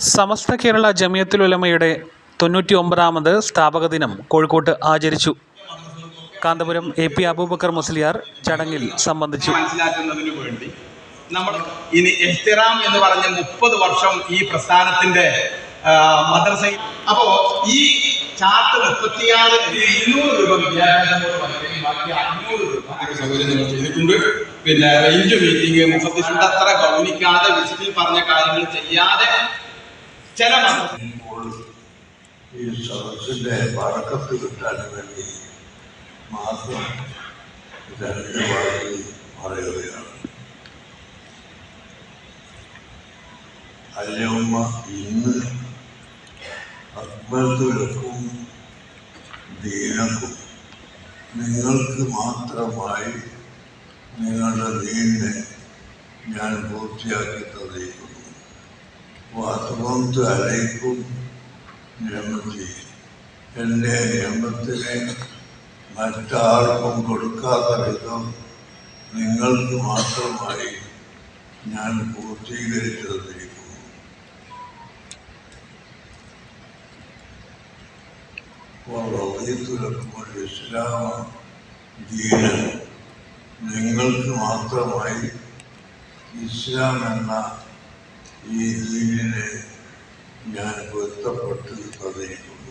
സമസ്ത കേരള ജമിയത്തുൽ ഉലമയുടെ 99ാമത് സ്ഥാപക ദിനം കോഴിക്കോട്ട് ആചരിച്ചു. കാന്തപുരം AP അബൂബക്കർ മുസ്ലിയാർ ചടങ്ങിൽ സംബന്ധിച്ചു. മനസ്സിലാക്കുന്നതിന് വേണ്ടി നമ്മൾ ഇനി എഹ്തിറാം എന്ന് പറഞ്ഞ 30 വർഷം ഈ പ്രസ്ഥാനത്തിന്റെ മദ്രസ. അപ്പോ ഈ ചാർട്ട് 200 രൂപ വിദ്യാഭ്യാസം ബാക്കി 500 രൂപ സൗകര്യം ചെയ്തിട്ടുണ്ട്. പിന്നെ റേഞ്ച് മീറ്റിംഗ് മുഫത്തിഷുണ്ട് അത്ര ഗൗനിക്കാതെ വിസിറ്റിൽ പറഞ്ഞ കാര്യങ്ങൾ ചെയ്യാതെ ചില ഈ സദസ്സിന്റെ വഴക്കത്ത് കിട്ടാൻ വേണ്ടി മാത്രം 2 വാക്കുകൾ പറയുകയാണ്. അല്ലുമ്മ ഇന്ന് അക്ബർക്കും ദീനക്കും നിങ്ങൾക്ക് മാത്രമായി നിങ്ങളുടെ ദീനിനെ ഞാൻ പൂർത്തിയാക്കി തന്നിരിക്കുന്നു. വാസ്തവത്ത് അലൈക്കും നിയമത്തി എൻ്റെ നിയമത്തിനെ മറ്റാർക്കും കൊടുക്കാത്ത വിധം നിങ്ങൾക്ക് മാത്രമായി ഞാൻ പൂർത്തീകരിച്ചു തന്നിരിക്കുന്നു. ഇസ്ലാമ ദീന നിങ്ങൾക്ക് മാത്രമായി ഇസ്ലാം എന്ന ഈ ദീനിനെ ഞാൻ പൊരുത്തപ്പെട്ട് തന്നിരിക്കുന്നു.